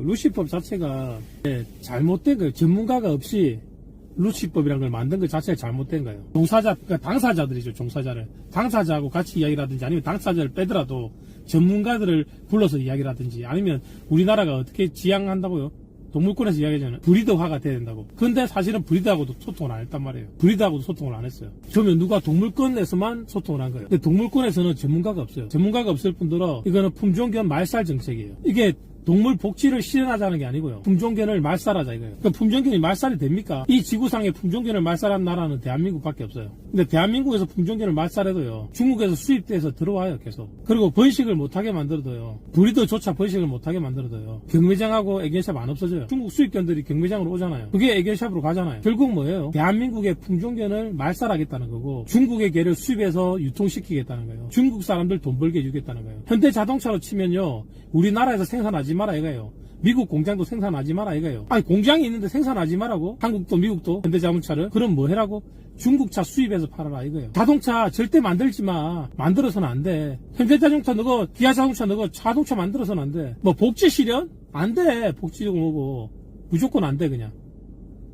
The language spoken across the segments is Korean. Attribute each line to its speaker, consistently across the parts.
Speaker 1: 루시법 자체가 잘못된 거예요. 전문가가 없이 루시법이라는 걸 만든 것 자체가 잘못된 거예요. 종사자, 그러니까 당사자들이죠. 종사자를. 당사자하고 같이 이야기를 하든지 아니면 당사자를 빼더라도 전문가들을 불러서 이야기를 하든지 아니면 우리나라가 어떻게 지향한다고요? 동물권에서 이야기하잖아요. 브리드화가 돼야 된다고. 근데 사실은 브리드하고도 소통을 안 했단 말이에요. 브리드하고도 소통을 안 했어요. 그러면 누가 동물권에서만 소통을 한 거예요. 근데 동물권에서는 전문가가 없어요. 전문가가 없을 뿐더러 이거는 품종견 말살 정책이에요. 이게 동물 복지를 실현하자는 게 아니고요. 품종견을 말살하자 이거예요. 그러니까 품종견이 말살이 됩니까? 이 지구상에 품종견을 말살한 나라는 대한민국밖에 없어요. 근데 대한민국에서 품종견을 말살해도요. 중국에서 수입돼서 들어와요 계속. 그리고 번식을 못하게 만들어둬요. 브리더조차 번식을 못하게 만들어둬요. 경매장하고 애견샵 안 없어져요. 중국 수입견들이 경매장으로 오잖아요. 그게 애견샵으로 가잖아요. 결국 뭐예요? 대한민국의 품종견을 말살하겠다는 거고 중국의 개를 수입해서 유통시키겠다는 거예요. 중국 사람들 돈 벌게 해주겠다는 거예요. 현대자동차로 치면요. 우리나라에서 생산하지 마라 이거예요. 미국 공장도 생산하지 마라 이거예요. 아니 공장이 있는데 생산하지 마라고? 한국도 미국도 현대자동차를? 그럼 뭐 해라고? 중국차 수입해서 팔아라 이거예요. 자동차 절대 만들지 마. 만들어서는 안 돼. 현대자동차 너거 기아자동차 너거 자동차 만들어서는 안 돼. 뭐 복지 실현? 안 돼. 복지적으로 뭐고 무조건 안 돼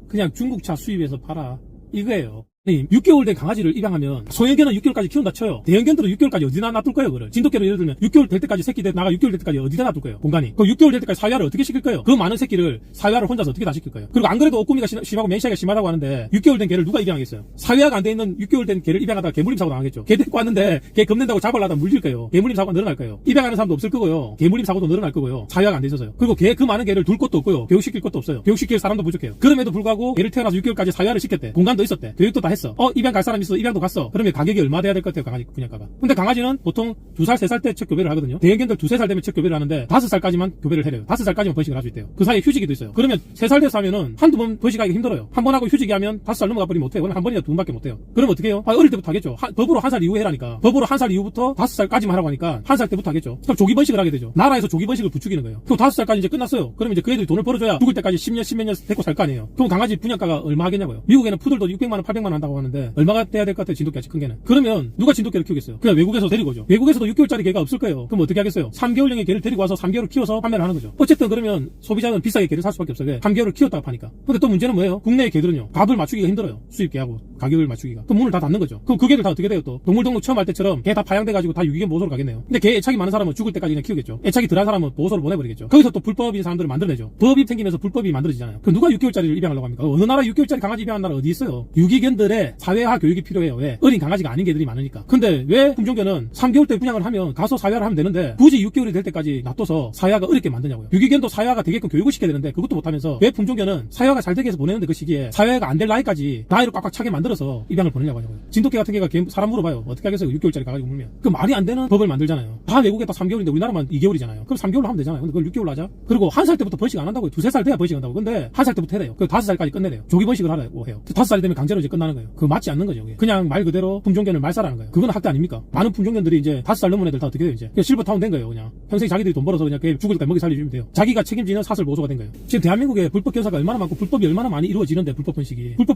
Speaker 1: 그냥 중국차 수입해서 팔아 이거예요. 6개월 된 강아지를 입양하면 소형견은 6개월까지 키운다 쳐요. 대형견들은 6개월까지 어디나 놔둘 거예요. 그걸 진돗개로 예를 들면 6개월 될 때까지 새끼 나가 6개월 될 때까지 어디다 놔둘 거예요. 공간이. 그 6개월 될 때까지 사회화를 어떻게 시킬 거예요. 그 많은 새끼를 사회화를 혼자서 어떻게 다 시킬 거예요. 그리고 안 그래도 옷구미가 심하고 맨시아가 심하다고 하는데 6개월 된 개를 누가 입양하겠어요. 사회화가 안 돼 있는 6개월 된 개를 입양하다가 개물림 사고 당하겠죠. 개 데리고 왔는데 개 겁낸다고 잡으려다 물릴 거예요. 개물림 사고가 늘어날 거예요. 입양하는 사람도 없을 거고요. 개물림 사고도 늘어날 거고요. 사회화가 안 돼 있어서요. 그리고 그 많은 개를 둘 것도 없고요. 교육시킬 것도 없어요. 교육시킬 사람도 부족해요. 그럼에도 불구하고 개를 태어나서 6개월까지 사회화를 시켰대. 공간도 있었대. 교육도 다 했어. 입양 갈 사람 있어. 입양도 갔어. 그러면 가격이 얼마 돼야 될 것 같아요. 강아지 분양가가. 근데 강아지는 보통 2살, 3살 때 첫 교배를 하거든요. 대형견들 2-3살 되면 첫 교배를 하는데 5살까지만 교배를 해요. 5살까지만 번식을 할 수 있대요. 그 사이에 휴직이도 있어요. 그러면 3살 돼서 하면은 한두 번 번식하기 힘들어요. 한 번 하고 휴직이 하면 5살 넘어가 버리면 못해요. 한 번이나 두 번밖에 못해요. 그럼 어떻게 해요? 어릴 때부터 하겠죠. 법으로 1살 이후에 해라니까. 법으로 1살 이후부터 5살까지만 하라고 하니까 1살 때부터 하겠죠. 그럼 조기 번식을 하게 되죠. 나라에서 조기 번식을 부추기는 거예요. 그럼 5살까지 이제 끝났어요. 그러면 이제 그 애들이 돈을 벌어줘야 죽을 때까지 10년, 10몇 년 데리고 살 거 아니에요. 그럼 강아지 분양가가 얼마 하겠냐고요. 미국에는 푸들도 600만 원, 800만 원 한다고 하는데 얼마가 돼야 될 것 같아요. 진돗개같이 큰 개는. 그러면 누가 진돗개를 키우겠어요? 그냥 외국에서 데리고 오죠. 외국에서도 6개월짜리 개가 없을 거예요. 그럼 어떻게 하겠어요? 3개월령의 개를 데리고 와서 3개월을 키워서 판매를 하는 거죠. 어쨌든 그러면 소비자는 비싸게 개를 살 수밖에 없어요. 3개월을 키웠다가 파니까. 근데 또 문제는 뭐예요? 국내의 개들은요. 값을 맞추기가 힘들어요. 수입개하고 가격을 맞추기가. 그럼 문을 다 닫는 거죠. 그럼 그 개들 다 어떻게 돼요 또? 동물 등록 처음 할 때처럼 개 다 파양돼가지고 다 유기견 보호소로 가겠네요. 근데 개 애착이 많은 사람은 죽을 때까지 그냥 키우겠죠. 애착이 덜한 사람은 보호소로 보내버리겠죠. 거기서 또 불법인 사람들을 만들어내죠. 법이 생기면서 불법이 만들어지잖아요. 그럼 누가 6개월짜리를 입양하려고 합니까? 어느 나라 6개월짜리 강아지 입양한 나라 어디 있어요? 유기견들의 사회화 교육이 필요해요. 왜? 어린 강아지가 아닌 개들이 많으니까. 근데 왜 품종견은 3개월 때 분양을 하면 가서 사회화를 하면 되는데 굳이 6개월이 될 때까지 놔둬서 사회화가 어렵게 만드냐고요. 유기견도 사회화가 되게끔 교육을 시켜야 되는데 그것도 못하면서 왜 품종견은 사회화가 잘 되게 해서 보내는데 그 시기에 사회화가 안 될 나이까지 나이를 꽉꽉 차게 만들어서 입양을 보내려고 하냐고요. 진돗개 같은 개가 사람 물어봐요. 어떻게 하겠어요? 6개월짜리 가가지고 물면. 그 말이 안 되는 법을 만들잖아요. 다 외국에 다 3개월인데 우리나라만 2개월이잖아요. 그럼 3개월로 하면 되잖아요. 근데 그걸 6개월로 하자? 그리고 1살 때부터 번식 안 한다고요. 2-3살 돼야 번식한다고. 근데 1살 때부터 해래요. 그 5살까지 끝내래요. 조기 번식을 하라고 해요. 5살이 되면 강제로 이제 끝나는 거예요. 그거 맞지 않는 거죠. 그냥 말 그대로 품종견을 말살하는 거예요. 그건 학대 아닙니까? 많은 품종견들이 이제 5살 넘은 애들 다 어떻게 돼요 이제? 그냥 실버타운 된 거예요. 그냥 평생 자기들이 돈 벌어서 그냥 죽을 때까지 먹이 살려주면 돼요. 자기가 책임지는 사슬 보호소가 된 거예요. 지금 대한민국에 불법 견사가 얼마나 많고 불법이 얼마나 많이 이루어지는데 불법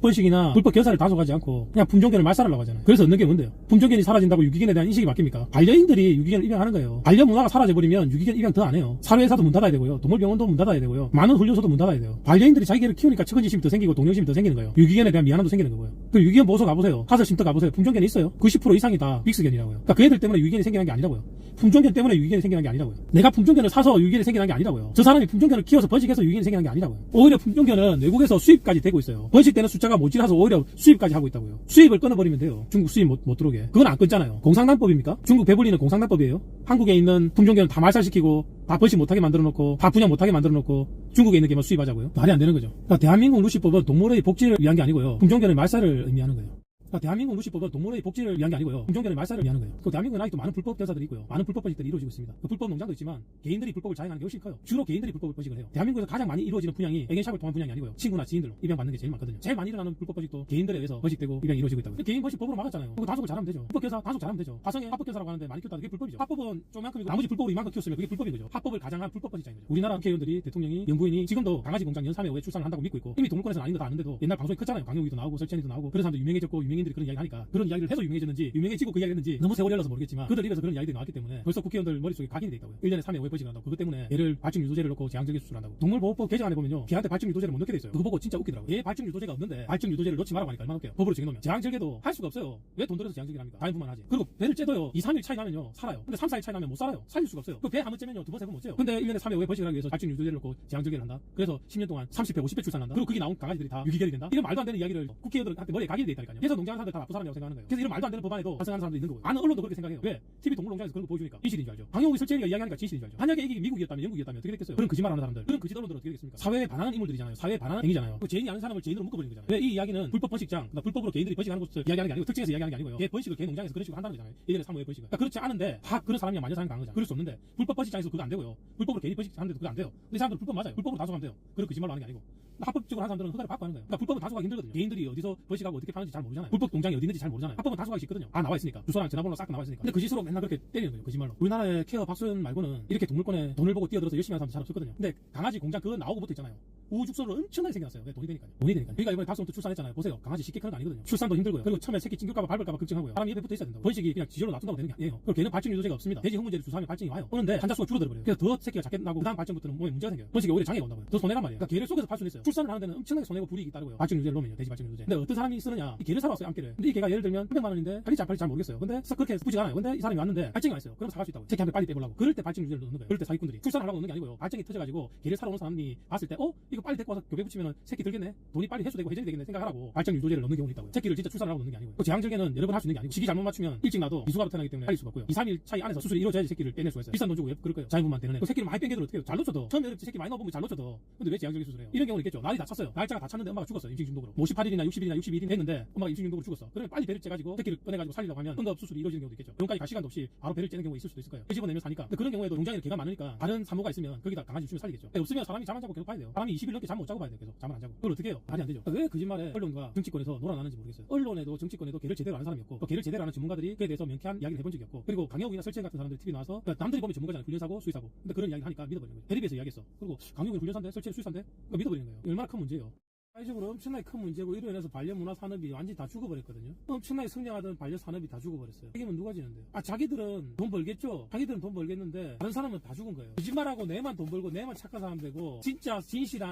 Speaker 1: 번식이나 불법 견사를 다소가지 않고 그냥 품종견을 말살하려고 하잖아요. 그래서 얻는 게 뭔데요? 품종견이 사라진다고 유기견에 대한 인식이 바뀝니까? 반려인들이 유기견을 입양하는 거예요. 반려 문화가 사라져버리면 유기견 입양 더 안 해요. 사료회사도 문 닫아야 되고요. 동물병원도 문 닫아야 되고요. 많은 훈련소도 문 닫아야 돼요. 반려인들이 자기 개를 키우니까 측은지심이 더 생기고 동료심이 더 생기는 거예요. 유기견에 대한 미안함도 생기는 거고요. 그 유기견 보호소 가보세요. 하설쉼터 가보세요. 품종견이 있어요. 90% 이상이 다 믹스견이라고요. 그러니까 그 애들 때문에 유기견이 생겨난 게 아니라고요. 품종견 때문에 유기견이 생겨난 게 아니라고요. 내가 품종견을 사서 유기견이 생겨난 게 아니라고요. 저 사람이 품종견을 키워서 번식해서 유기견이 생겨난 게 아니라고요. 오히려 품종견은 외국에서 수입까지 되고 있어요. 번식되는 숫자가 모자라서 오히려 수입까지 하고 있다고요. 수입을 끊어버리면 돼요. 중국 수입 못 들어오게. 그건 안 끊잖아요. 공산당법입니까? 중국 배불리는 공산당법이에요. 한국에 있는 품종견을 다 말살시키고 다 번식 못하게 만들어놓고 다 분양 못하게 만들어놓고 중국에 있는 개만 수입하자고요. 말이 안 되는 거죠. 그러니까 대한민국 루시법은 동물의 복지를 위한 게 아니고요. 품종견의 말살을 의미하는 거예요. 대한민국 루시법은 동물의 복지를 위한 게 아니고요. 품종견의 말살을 위하는 거예요. 그 대한민국은 아직도 많은 불법 견사들이 있고요. 많은 불법 번식들이 이루어지고 있습니다. 그 불법 농장도 있지만 개인들이 불법을 자행하는 게 훨씬 커요. 주로 개인들이 불법 번식을 해요. 대한민국에서 가장 많이 이루어지는 분양이 애견샵을 통한 분양이 아니고요. 친구나 지인들로 입양받는 게 제일 많거든요. 제일 많이 일어나는 불법 번식도 개인들에 의해서 번식되고 입양이 이루어지고 있다고요. 개인 번식법으로 막았잖아요. 그거 단속을 잘하면 되죠. 불법 견사 단속 잘하면 되죠. 화성에 합법 견사라고 하는데 많이 키웠다. 그게 불법이죠. 합법은 좀만큼이고 나머지 불법으로 이만큼 키웠으면 그게 불법인 거죠. 합법을 가장한 불법 번식장인 거죠. 우리나라 국회의원들이 대통령이 영부인이 지금도 강아지 공장 연 3회 5회 출산을 한다고 믿고 있고 이미 동물권에서는 아닌 거 다 아는데도 옛날 방송이 컸잖아요. 강용기도 나오고 설찬이도 나오고 그런 사람도 유명해졌고 유명해진 유명인들이 그런 이야기를 하니까 그런 이야기를 해서 유명해졌는지 유명해지고 그 이야기를 했는지 너무 세월이 흘러서 모르겠지만 그들 입에서 그런 이야기들이 나왔기 때문에 벌써 국회의원들 머릿속에 각인이 돼 있다고요. 1년에 3회 5회 벌칙을 한다고. 그것 때문에 얘를 발정 유도제를 놓고 제한적인 수술을 한다고. 동물보호법 개정안에 보면요, 개한테 발정 유도제를 못 넣게 돼 있어요. 그거 보고 진짜 웃기더라고요. 얘 발정 유도제가 없는데 발정 유도제를 놓지 말라고 하니까 얼마나 웃겨요. 법으로 정해놓으면 제한절개도 할 수가 없어요. 왜 돈 들여서 제한절개를 합니까? 다인부만 하지. 그리고 배를 째도요 2, 3일 차이 나면요 살아요. 근데 3, 4일 차이 나면 못 살아요. 살릴 수가 없어요. 그 배 한 번 째면요 2번, 3번 못 째요. 근데 1년에 3회 5회 벌칙을 하기 위해서 발정 유도제를 놓고 제한절개를 한다. 그래서 10년 동안 30회 50회 출산한다. 그리고 거기 나온 강아지들이 다 유기견이 된다. 이런 말도 안 되는 이야기를 국회의원들한테 머리에 각인이 돼 있다니까요. 그래서 농장하는 사람들 다 나쁜 사람이라고 생각하는 거예요. 그래서 이런 말도 안 되는 법안에도 찬성하는 사람도 있는 거고요. 아는 언론도 그렇게 생각해요. 왜? TV 동물농장에서 그런 거 보여주니까 진실인 줄 알죠. 방영욱이 설정이가 이야기하니까 진실인 줄 알죠. 만약에 이게 미국이었다면 영국이었다면 어떻게 됐겠어요? 그런 거짓말하는 사람들, 그런 거짓 언론들은 어떻게 되겠습니까? 사회에 반하는 인물들이잖아요. 사회에 반하는 행위잖아요. 그 죄인이 아는 사람을 죄인으로 묶어버리는 거잖아요. 왜 이 이야기는 불법 번식장, 불법으로 개인들이 번식하는 것을 이야기하는 게 아니고 특징에서 이야기하는 게 아니고요. 개 번식을 개 농장에서 그런 식으로 한다는 거잖아요. 1년에 3, 5회 번식을. 그러니까 그렇지 않은데 다 그런 사람이 만져 사는 강거잖아요. 그럴 수 없는데 불법 번식장에서 그거 안 되고요. 불법으로 개인이 번식하는데도 그거 안 돼요. 근데 이 사람들은 불법 맞아요. 불법으로 단속하면 돼요. 그런 거짓말로 하는 게 아니고. 합법적으로 하는 사람들은 허가를 받고 하는 거예요. 그러니까 불법은 단속하기 힘들거든요. 개인들이 어디서 번식하고 어떻게 파는지 잘 모르잖아요. 불법 농장이 어디 있는지 잘 모르잖아요. 합법은 단속하기 쉽거든요. 나와 있으니까. 주소랑 전화번호 싹 나와 있으니까. 근데 그 짓으로 맨날 그렇게 때리는 거예요. 거짓말로. 우리나라의 케어 박소연 말고는 이렇게 동물권에 돈을 보고 뛰어들어서 열심히 하는 사람도 잘 없었거든요. 근데 강아지 공장 그거 나오고 붙어 있잖아요. 우후죽순으로 엄청나게 생겨났어요. 왜? 돈이 되니까요. 돈이 되니까요. 그러니까 이번에 박소연도 출산했잖아요. 보세요. 강아지 쉽게 크는 거 아니거든요. 출산도 힘들고요. 그리고 처음에 새끼 찡길까봐 밟을까봐 걱정하고요. 사람이 옆에 붙어 있어야 된다고. 번식이 그냥 지절로 놔둔다고 되는 게 아니에요. 그리고 걔는 발정 유도제가 없습니다. 돼지 항문제를 주사하면 발정이 와요. 오는데 환자 수가 줄어들어 버려요. 그래서 더 새끼가 작게 나고 그다음 발정부터는 몸에 문제가 생겨요. 번식이 오히려 장애가 온다고요. 더 손해란 말이에요. 그러니까 개를 속에서 팔 수는 있어요. 출산을 하는 데는 엄청나게 손해고 불이익이 따르고요. 발정 유도제를 놓으면요. 돼지 발정 유도제. 근데 어떤 사람이 쓰느냐? 이 개를 사러 왔어요. 암개를. 근데 이 개가 예를 들면 300만 원인데 팔릴지 안 팔릴지 잘 모르겠어요. 근데 그렇게 부지가 않아요. 근데 이 사람이 왔는데 발정이 왔어요. 그럼 사갈 수 있다고요. 새끼 한 대 빨리 떼보려고. 그럴 때 발정 유도제를 넣는 거예요. 그럴 때 사기꾼들이 출산을 하려고 넣는 게 아니고요. 발정이 터져가지고 개를 사러 오는 사람이 봤을 때 이거 빨리 데리고 와서 교배 붙이면 새끼 들겠네. 돈이 빨리 회수되고 회전이 되겠네 생각하라고 발정 유도제를 넣는 경우도 있다고요. 새끼를 진짜 출산을 하고 넣는 게 아니고요. 그 제왕절개는 여러 번 할 수 있는 게 아니고 시기 잘못 맞추면 일찍 나도 미숙아로 태어나기 때문에 살릴 수가 없고요. 2, 3일 차이 안에서 수술이 이루어져야지 새끼를 빼낼 수가 있어요. 비싼 돈 주고 왜 그럴 거예요. 자연분만 되는 애. 그 새끼를 많이 뺀 개들 어떻게 해요? 잘 놓쳐도 처음에 어렵지 새끼 많이 넣어보면 잘 놓쳐도 근데 왜 제왕절개 수술해요? 이런 경우는 있겠죠. 날이 다 찼어요. 날짜가 다 찼는데 엄마가 죽었어. 임신 중독으로. 58일이나 60일이나 62일이 됐는데 엄마가 임신 중독으로 죽었어. 그러면 빨리 배를 째가지고 새끼를 꺼내가지고 살리려고 하면 응급 수술이 이루어지는 경우도 있겠죠. 그런까지 갈 시간도 없이 바로 배를 째는 경우가 있을 수도 있을 거예요. 집어내면 사니까. 근데 그런 경우에도 농장에 개가 많으니까 다른 산모가 있으면 거기다 강아지 주면 살리겠죠. 없으면 사람이 잠 안 자고 계속 봐야 돼요. 사람이 20일 넘게 잠 못 자고 봐야 돼요. 계속 잠을 안 자고. 그걸 어떻게 해요? 말이 안 되죠. 왜 거짓말에 언론과 정치권에서 놀아나는지 모르겠어요. 언론에도 정치권에도 개를 제대로 아는 사람이 없고 또 개를 제대로 아는 전문가들이 그에 대해서 명쾌한 이야기를 해본 적이 없고 그리고 강영욱이나 설채 같은 사람들이 TV 나와서 그러니까 남들이 보면 전문가잖아요. 훈련사고 수의사고. 근데 그런 이야기 하니까 믿어버리는 거예요. 텔레비에서 이야기했어. 그리고 강영욱은 훈련사인데 설채는 수의사인데 그러니까 믿어버리는 거예요. 얼마나 큰 문제예요. 사회적으로 엄청나게 큰 문제고 이로 인해서 반려문화 산업이 완전히 다 죽어버렸거든요. 엄청나게 성장하던 반려 산업이 다 죽어버렸어요. 이기면 누가 지는데요? 자기들은 돈 벌겠죠. 자기들은 돈 벌겠는데 다른 사람은 다 죽은 거예요. 거짓말하고 내만 돈 벌고 내만 착한 사람 되고 진짜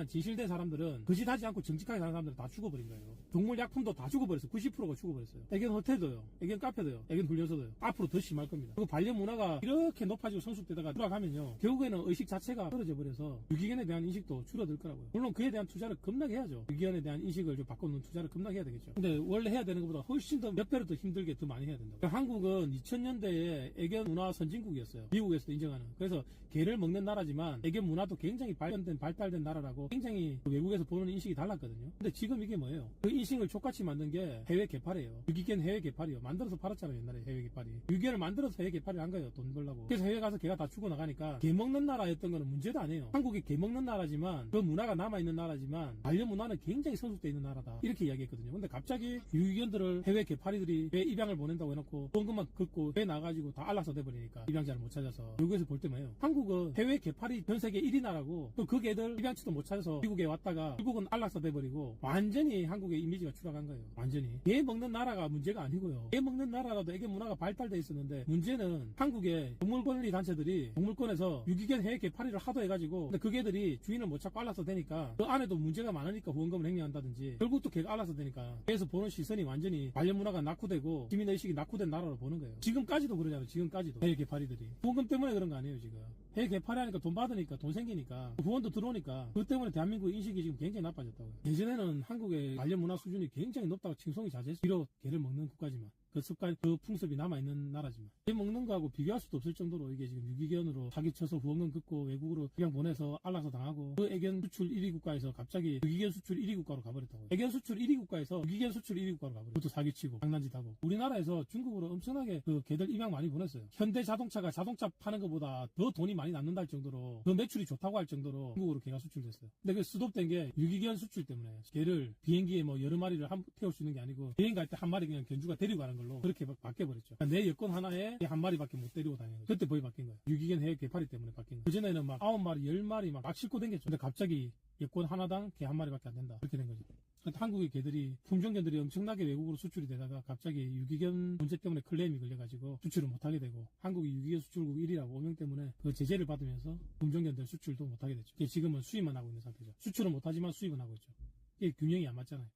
Speaker 1: 진실된 사람들은 거짓하지 않고 정직하게 사는 사람들은 다 죽어버린 거예요. 동물약품도 다 죽어버렸어요. 90%가 죽어버렸어요. 애견 호텔도요. 애견 카페도요. 애견 훈련소도요. 앞으로 더 심할 겁니다. 그리고 반려문화가 이렇게 높아지고 성숙되다가 돌아가면요. 결국에는 의식 자체가 떨어져 버려서 유기견에 대한 인식도 줄어들 거라고요. 물론 그에 대한 투자를 겁나게 해야죠. 유기견에 대한 인식을 좀 바꿔놓는 투자를 겁나게 해야 되겠죠. 근데 원래 해야 되는 것보다 훨씬 더 몇 배로 더 힘들게 더 많이 해야 된다고. 한국은 2000년대에 애견 문화 선진국이었어요. 미국에서도 인정하는. 그래서 개를 먹는 나라지만 애견 문화도 굉장히 발달된 나라라고 굉장히 외국에서 보는 인식이 달랐거든요. 근데 지금 이게 뭐예요? 그 인식을 족같이 만든 게 해외 개팔이에요. 유기견 해외 개팔이요. 만들어서 팔았잖아요. 옛날에 해외 개팔이. 유기견을 만들어서 해외 개팔을 한 거예요. 돈 벌려고. 그래서 해외 가서 개가 다 죽어나가니까 개 먹는 나라였던 거는 문제도 아니에요. 한국이 개 먹는 나라지만 그 문화가 남아있는 나라지만 반려 문화는 굉장히 성숙되어 있는 나라다. 이렇게 이야기했거든요. 근데 갑자기 유기견들을 해외 개파리들이 왜 입양을 보낸다고 해놓고 원금만 긋고 배 나가지고 다 안락사 돼버리니까 입양자를 못 찾아서 외국에서 볼 때 뭐예요? 한국은 해외 개파리 전 세계 1위 나라고 또 그 개들 입양치도 못 찾아서 미국에 왔다가 결국은 안락사 돼버리고 완전히 한국의 이미지가 추락한 거예요. 완전히. 개 먹는 나라가 문제가 아니고요. 개 먹는 나라라도 애견 문화가 발달돼 있었는데 문제는 한국의 동물권리 단체들이 동물권에서 유기견 해외 개파리를 하도 해가지고 근데 그 개들이 주인을 못 찾고 안락사 되니까 그 안에도 문제가 많으니까 후원금을 횡령한다든지 결국 또 개가 안락사 되니까 그래서 보는 시선이 완전히 반려문화가 낙후되고 시민의식이 낙후된 나라로 보는 거예요. 지금까지도 그러잖아요. 지금까지도 해외 개파리들이 후원금 때문에 그런 거 아니에요. 지금 해외 개파리 하니까 돈 받으니까 돈 생기니까 후원도 들어오니까 그 때문에 대한민국 인식이 지금 굉장히 나빠졌다고요. 예전에는 한국의 반려문화 수준이 굉장히 높다고 칭송이 자제했어요. 비록 개를 먹는 국가지만 그 습관, 그 풍습이 남아있는 나라지만 개 먹는 거하고 비교할 수도 없을 정도로 이게 지금 유기견으로 사기쳐서 후원금 긋고 외국으로 입양 보내서 안락사 당하고 그 애견 수출 1위 국가에서 갑자기 유기견 수출 1위 국가로 가버렸다고. 애견 수출 1위 국가에서 유기견 수출 1위 국가로 가버렸어요. 그것도 사기치고 장난짓하고. 우리나라에서 중국으로 엄청나게 그 개들 입양 많이 보냈어요. 현대 자동차가 자동차 파는 것보다 더 돈이 많이 남는다 할 정도로 더 매출이 좋다고 할 정도로 중국으로 개가 수출됐어요. 근데 그 스톱된 게 유기견 수출 때문에 개를 비행기에 뭐 여러 마리를 태울 수 있는 게 아니고 비행 갈 때 한 마리 그냥 견주가 데리고 가는 걸로 그렇게 바뀌어버렸죠. 그러니까 내 여권 하나에 한 마리밖에 못 데리고 다니는 거죠. 그때 법이 바뀐 거예요. 유기견 해외 개파리 때문에 바뀐 거예요. 그전에는 막 9마리, 10마리 막 싣고 댕겼죠. 근데 갑자기 여권 하나당 개 한 마리밖에 안 된다. 그렇게 된 거죠. 한국의 개들이 품종견들이 엄청나게 외국으로 수출이 되다가 갑자기 유기견 문제 때문에 클레임이 걸려가지고 수출을 못하게 되고 한국이 유기견 수출국 1위라고 오명 때문에 그 제재를 받으면서 품종견들 수출도 못하게 됐죠. 지금은 수입만 하고 있는 상태죠. 수출은 못하지만 수입은 하고 있죠. 이게 균형이 안 맞잖아요.